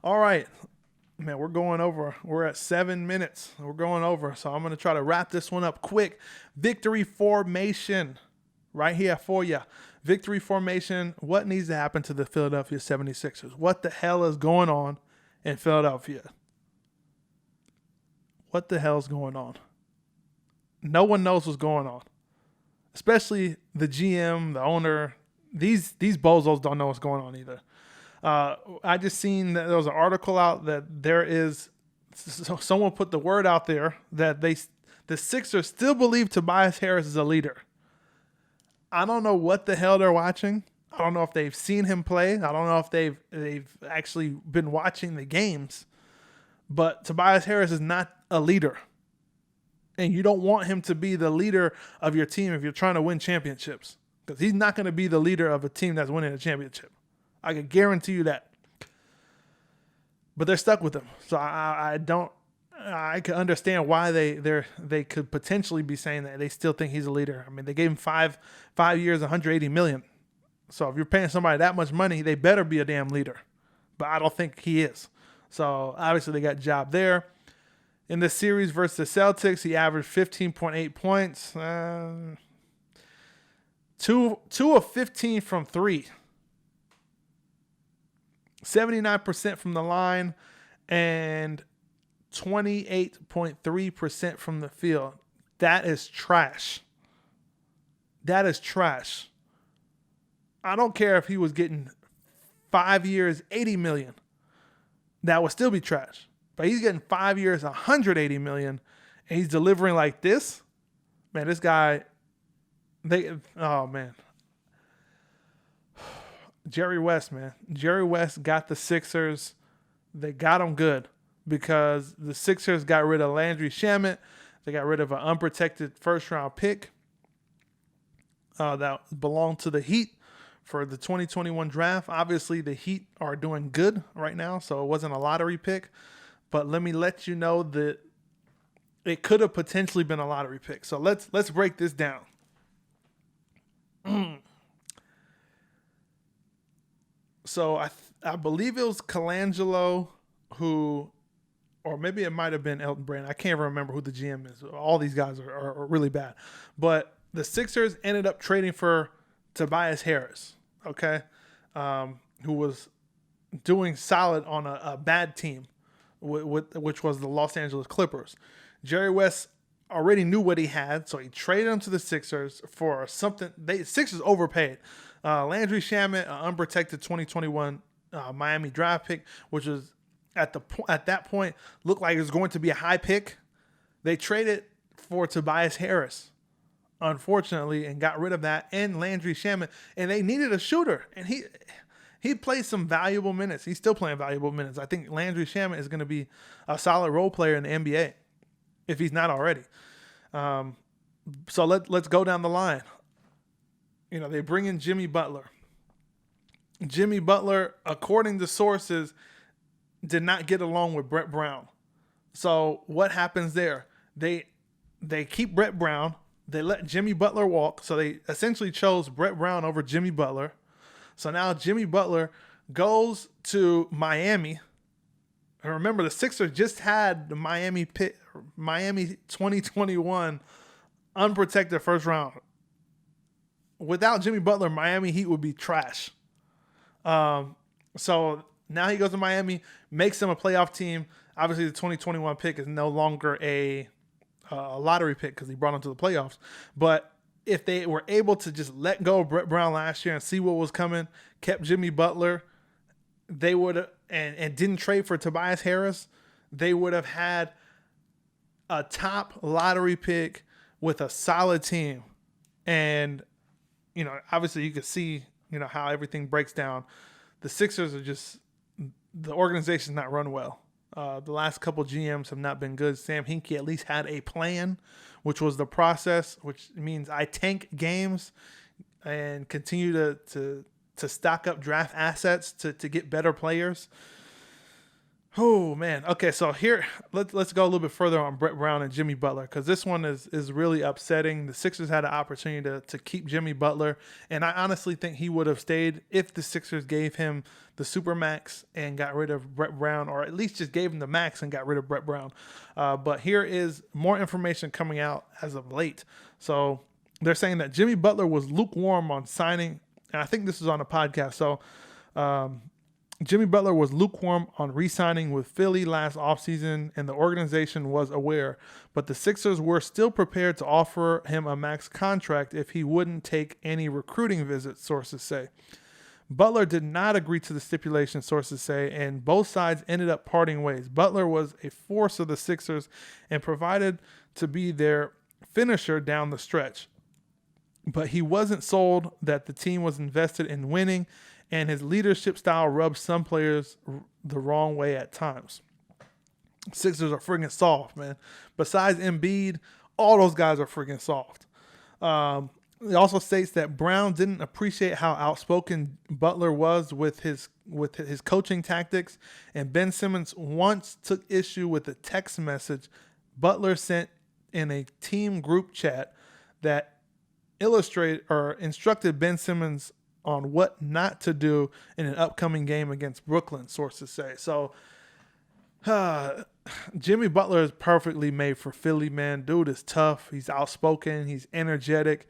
All right. Man, we're going over. We're at 7 minutes. We're going over. So I'm going to try to wrap this one up quick. Victory formation right here for you. Victory formation. What needs to happen to the Philadelphia 76ers? What the hell is going on in Philadelphia? What the hell is going on? No one knows what's going on, especially the GM, the owner. These bozos don't know what's going on either. I just seen that there was an article out that someone put the word out there that the Sixers still believe Tobias Harris is a leader. I don't know what the hell they're watching. I don't know if they've seen him play. I don't know if they've actually been watching the games. But Tobias Harris is not a leader. And you don't want him to be the leader of your team if you're trying to win championships. Because he's not going to be the leader of a team that's winning a championship. I can guarantee you that. But they're stuck with him. So I can understand why they could potentially be saying that they still think he's a leader. I mean, they gave him five years, $180 million. So if you're paying somebody that much money, they better be a damn leader. But I don't think he is. So obviously they got a job there. In the series versus the Celtics, he averaged 15.8 points. 2 of 15 from 3. 79% from the line and 28.3% from the field. That is trash. That is trash. I don't care if he was getting 5 years, $80 million. That would still be trash. But he's getting 5 years, $180 million, and he's delivering like this. Man, this guy, oh man. Jerry West, man. Jerry West got the Sixers. They got them good because the Sixers got rid of Landry Shamet. They got rid of an unprotected first-round pick that belonged to the Heat for the 2021 draft. Obviously, the Heat are doing good right now, so it wasn't a lottery pick. But let me let you know that it could have potentially been a lottery pick. So let's break this down. So I believe it was Colangelo who, or maybe it might have been Elton Brand. I can't remember who the GM is. All these guys are really bad. But the Sixers ended up trading for Tobias Harris, okay, who was doing solid on a bad team, which was the Los Angeles Clippers. Jerry West already knew what he had, so he traded him to the Sixers for something. Sixers overpaid. Landry Shamet, an unprotected 2021 Miami draft pick, which was at that point looked like it was going to be a high pick. They traded for Tobias Harris, unfortunately, and got rid of that and Landry Shamet, and they needed a shooter, and he played some valuable minutes. He's still playing valuable minutes. I think Landry Shamet is going to be a solid role player in the NBA, if he's not already. So let's go down the line. You know, they bring in Jimmy Butler. Jimmy Butler, according to sources, did not get along with Brett Brown. So what happens there? They keep Brett Brown. They let Jimmy Butler walk. So they essentially chose Brett Brown over Jimmy Butler. So now Jimmy Butler goes to Miami. And remember, the Sixers just had the Miami 2021 unprotected first round. Without Jimmy Butler, Miami Heat would be trash. So now he goes to Miami, makes them a playoff team. Obviously, the 2021 pick is no longer a lottery pick because he brought them to the playoffs. But if they were able to just let go of Brett Brown last year and see what was coming, kept Jimmy Butler, they would have, and didn't trade for Tobias Harris, they would have had a top lottery pick with a solid team. And, you know, obviously you could see, you know, how everything breaks down. The Sixers are just, the organization's not run well. The last couple GMs have not been good. Sam Hinkie at least had a plan, which was the process, which means I tank games and continue to stock up draft assets to get better players. Oh man. Okay, so here let's go a little bit further on Brett Brown and Jimmy Butler because this one is really upsetting. The Sixers had an opportunity to keep Jimmy Butler, and I honestly think he would have stayed if the Sixers gave him the supermax and got rid of Brett Brown, or at least just gave him the max and got rid of Brett Brown. But here is more information coming out as of late. So they're saying that Jimmy Butler was lukewarm on signing, and I think this is on a podcast. So. Jimmy Butler was lukewarm on re-signing with Philly last offseason, and the organization was aware, but the Sixers were still prepared to offer him a max contract if he wouldn't take any recruiting visits, sources say. Butler did not agree to the stipulation, sources say, and both sides ended up parting ways. Butler was a force of the Sixers and provided to be their finisher down the stretch, but he wasn't sold that the team was invested in winning, and his leadership style rubs some players the wrong way at times. Sixers are friggin' soft, man. Besides Embiid, all those guys are friggin' soft. It also states that Brown didn't appreciate how outspoken Butler was with his coaching tactics, and Ben Simmons once took issue with a text message Butler sent in a team group chat that instructed Ben Simmons on what not to do in an upcoming game against Brooklyn, sources say. So, Jimmy Butler is perfectly made for Philly, man. Dude is tough. He's outspoken. He's energetic.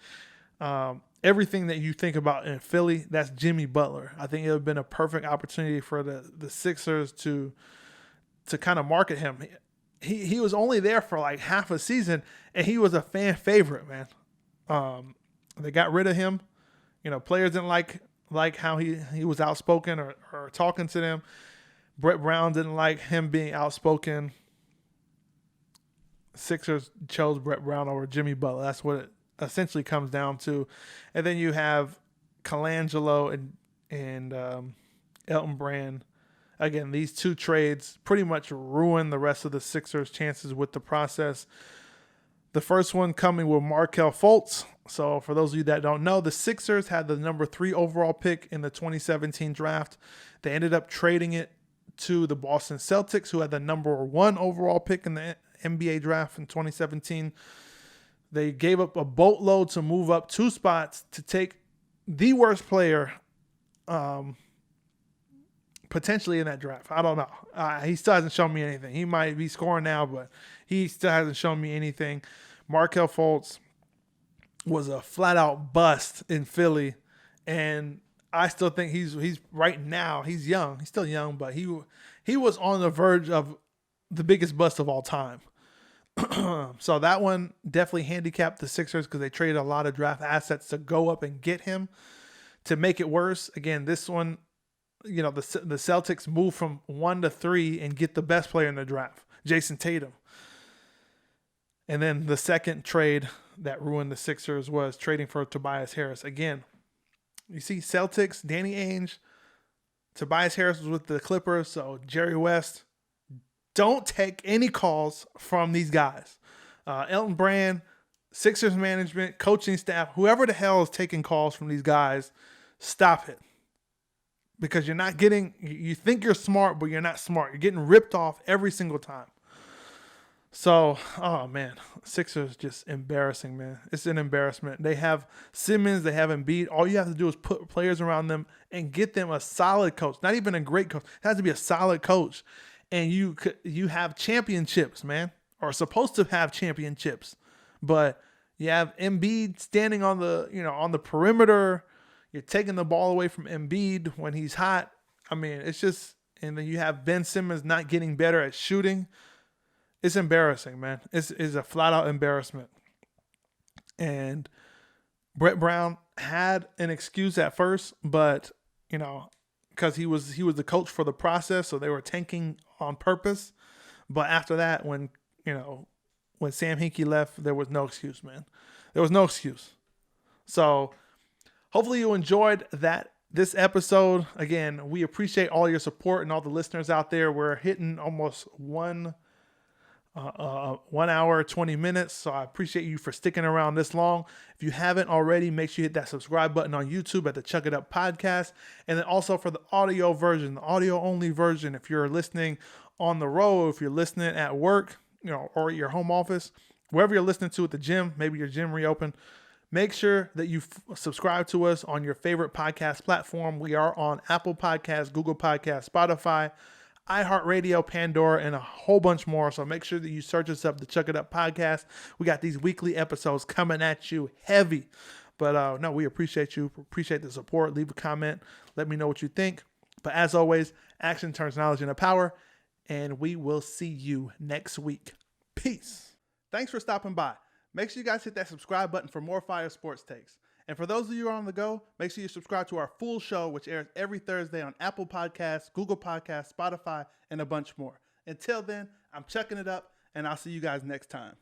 Everything that you think about in Philly, that's Jimmy Butler. I think it would have been a perfect opportunity for the Sixers to kind of market him. He was only there for like half a season, and he was a fan favorite, man. They got rid of him. You know, players didn't like how he was outspoken or talking to them. Brett Brown didn't like him being outspoken. Sixers chose Brett Brown over Jimmy Butler. That's what it essentially comes down to. And then you have Colangelo and Elton Brand. Again, these two trades pretty much ruin the rest of the Sixers' chances with the process. The first one coming with Markelle Fultz. So for those of you that don't know, the Sixers had the number 3 overall pick in the 2017 draft. They ended up trading it to the Boston Celtics, who had the number 1 overall pick in the NBA draft in 2017. They gave up a boatload to move up 2 spots to take the worst player potentially in that draft. I don't know. He still hasn't shown me anything. He might be scoring now, but he still hasn't shown me anything. Markelle Fultz was a flat-out bust in Philly, and I still think he's right now. He's young. He's still young, but he was on the verge of the biggest bust of all time. So that one definitely handicapped the Sixers because they traded a lot of draft assets to go up and get him. To make it worse, again, this one, you know, the Celtics moved from 1 to 3 and get the best player in the draft, Jason Tatum. And then the second trade that ruined the Sixers was trading for Tobias Harris. Again, you see Celtics, Danny Ainge, Tobias Harris was with the Clippers, so Jerry West. Don't take any calls from these guys. Elton Brand, Sixers management, coaching staff, whoever the hell is taking calls from these guys, stop it. Because you're not getting, you think you're smart, but you're not smart. You're getting ripped off every single time. So, oh man, Sixers just embarrassing, man. It's an embarrassment. They have Simmons, they have Embiid. All you have to do is put players around them and get them a solid coach. Not even a great coach. It has to be a solid coach. And you have championships, man, or supposed to have championships. But you have Embiid standing on the perimeter. You're taking the ball away from Embiid when he's hot. I mean, it's just, and then you have Ben Simmons not getting better at shooting. It's embarrassing, man. It's a flat-out embarrassment. And Brett Brown had an excuse at first, but, you know, because he was the coach for the process, so they were tanking on purpose. But after that, when Sam Hinkie left, there was no excuse, man. There was no excuse. So hopefully you enjoyed this episode. Again, we appreciate all your support and all the listeners out there. We're hitting almost 1 hour, 20 minutes. So I appreciate you for sticking around this long. If you haven't already, make sure you hit that subscribe button on YouTube at the Chuck It Up Podcast. And then also for the audio version, the audio only version, if you're listening on the road, if you're listening at work, or your home office, wherever you're listening to at the gym, maybe your gym reopened, make sure that you subscribe to us on your favorite podcast platform. We are on Apple Podcasts, Google Podcasts, Spotify, iHeartRadio, Pandora, and a whole bunch more. So make sure that you search us up, the Chuck It Up Podcast. We got these weekly episodes coming at you heavy. But no, we appreciate you. Appreciate the support. Leave a comment. Let me know what you think. But as always, action turns knowledge into power. And we will see you next week. Peace. Thanks for stopping by. Make sure you guys hit that subscribe button for more fire sports takes. And for those of you who are on the go, make sure you subscribe to our full show, which airs every Thursday on Apple Podcasts, Google Podcasts, Spotify, and a bunch more. Until then, I'm chucking it up, and I'll see you guys next time.